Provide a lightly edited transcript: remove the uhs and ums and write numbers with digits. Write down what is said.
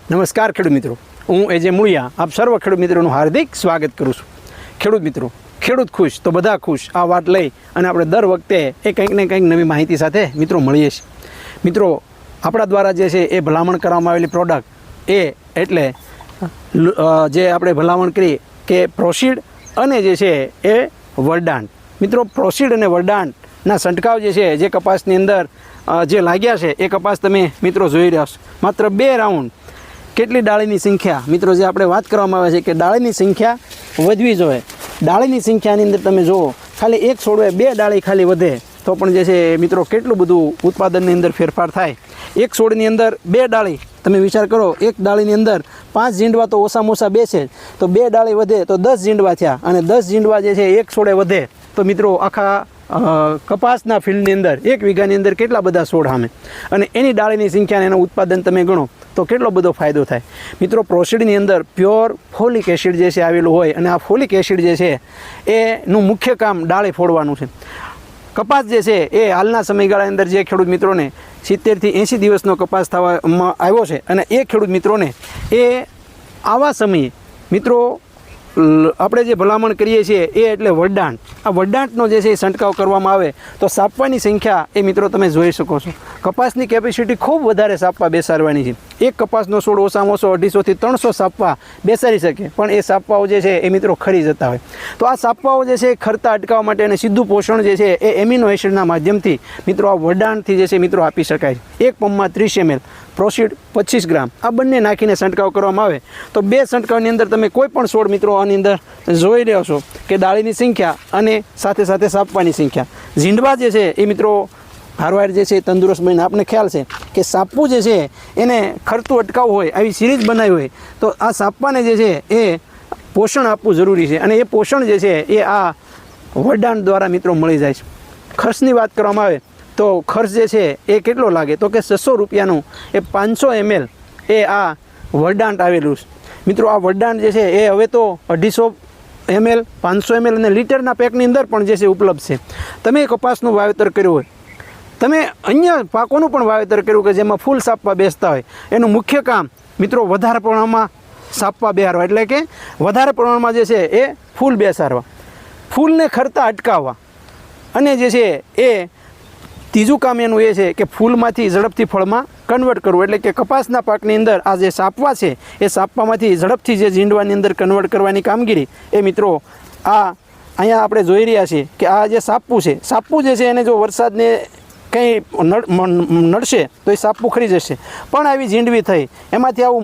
નમસ્કાર ખેડૂત મિત્રો, હું એજે મૂળિયા આપ સર્વ ખેડૂત મિત્રોનું હાર્દિક સ્વાગત કરું છું। ખેડૂત મિત્રો, ખેડૂત ખુશ તો બધા ખુશ આ વાત લઈ અને આપણે દર વખતે એ કંઈક ને કંઈક નવી માહિતી સાથે મિત્રો મળીએ છીએ। મિત્રો, આપણા દ્વારા જે છે એ ભલામણ કરવામાં આવેલી પ્રોડક્ટ એ એટલે જે આપણે ભલામણ કરી કે પ્રોસીડ અને જે છે એ વરદાન। મિત્રો, પ્રોસીડ અને વરદાનના છંટકાવ જે છે જે કપાસની અંદર જે લાગ્યા છે એ કપાસ તમે મિત્રો જોઈ રહ્યા છો। માત્ર 2 રાઉન્ડ કેટલી ડાળીની સંખ્યા મિત્રો જે આપણે વાત કરવામાં આવે છે કે ડાળીની સંખ્યા વધવી જોઈએ। ડાળીની સંખ્યાની અંદર તમે જુઓ ખાલી એક છોડવે 2 ડાળી ખાલી વધે તો પણ જે છે મિત્રો કેટલું બધું ઉત્પાદનની અંદર ફેરફાર થાય। એક છોડની અંદર 2 ડાળી તમે વિચાર કરો, એક ડાળીની અંદર 5 ઝીંડવા તો ઓછામાં ઓછા બેસે તો 2 ડાળી વધે તો 10 ઝીંડવા થયા અને 10 ઝીંડવા જે છે એક છોડે વધે તો મિત્રો આખા કપાસના ફિલ્ડની અંદર 1 વીઘાની અંદર કેટલા બધા છોડ સામે અને એની ડાળીની સંખ્યા એનું ઉત્પાદન તમે ગણો તો કેટલો બધો ફાયદો થાય। મિત્રો, પ્રોસીડની અંદર પ્યોર ફોલિક એસિડ જે છે આવેલું હોય અને આ ફોલિક એસિડ જે છે એનું મુખ્ય કામ ડાળી ફોડવાનું છે। કપાસ જે છે એ હાલના સમયગાળાની અંદર જે ખેડૂત મિત્રોને 70થી 80 દિવસનો કપાસ થવામાં આવ્યો છે અને એ ખેડૂત મિત્રોને એ આવા સમયે મિત્રો આપણે જે ભલામણ કરીએ છીએ એ એટલે વરદાન। આ વરદાનનો જે છે એ છંટકાવ કરવામાં આવે તો સાપવાની સંખ્યા એ મિત્રો તમે જોઈ શકો છો। કપાસની કેપેસિટી ખૂબ વધારે સાપવા બેસાડવાની છે। એક કપાસનો છોડ ઓછામાં ઓછો 250થી 300 સાપવા બેસાડી શકે પણ એ સાપવાઓ જે છે એ મિત્રો ખરી જતા હોય તો આ સાપવાઓ જે છે ખરતા અટકાવવા માટે અને સીધું પોષણ જે છે એ એમિનો એસિડના માધ્યમથી મિત્રો આ વરદાનથી જે છે મિત્રો આપી શકાય। એક પંપમાં 30 ml પ્રોસીડ 25 ગ્રામ આ બંને નાખીને છંટકાવ કરવામાં આવે તો 2 છંટકાવની અંદર તમે કોઈ પણ છોડ મિત્રો આની અંદર જોઈ રહ્યો છો કે ડાળીની સંખ્યા અને સાથે સાથે સાપવાની સંખ્યા ઝીંડવા જે છે એ મિત્રો હારવાર જે છે તંદુરસ્ત બનીને આપણને ખ્યાલ છે કે સાપવું જે છે એને ખરતું અટકાવવું હોય આવી સિરીઝ બનાવી હોય તો આ સાપવાને જે છે એ પોષણ આપવું જરૂરી છે અને એ પોષણ જે છે એ આ વરદાન દ્વારા મિત્રો મળી જાય છે। ખર્ચની વાત કરવામાં આવે તો ખર્ચ જે છે એ કેટલો લાગે તો કે 600 રૂપિયાનું એ 500 ml એ આ વરદાન આવેલું છે। મિત્રો, આ વરદાન જે છે એ હવે તો 250 ml 500 ml અને લીટરના પેકની અંદર પણ જે છે ઉપલબ્ધ છે। તમે કપાસનું વાવેતર કર્યું હોય, તમે અન્ય પાકોનું પણ વાવેતર કર્યું કે જેમાં ફૂલ સાપવા બેસતા હોય એનું મુખ્ય કામ મિત્રો વધારે પ્રમાણમાં સાપવા બેહારવા એટલે કે વધારે પ્રમાણમાં જે છે એ ફૂલ બેસાડવા, ફૂલને ખરતા અટકાવવા અને જે છે એ ત્રીજું કામ એનું એ છે કે ફૂલમાંથી ઝડપથી ફળમાં કન્વર્ટ કરવું એટલે કે કપાસના પાકની અંદર આ જે સાપવા છે એ સાપવામાંથી ઝડપથી જે ઝીંડવાની અંદર કન્વર્ટ કરવાની કામગીરી એ મિત્રો આ અહીંયા આપણે જોઈ રહ્યા છીએ કે આ જે સાપવું છે, સાપવું જે છે એને જો વરસાદને કંઈ નડશે તો એ સાપવું ખરી જશે પણ આવી ઝીંડવી થઈ એમાંથી આવું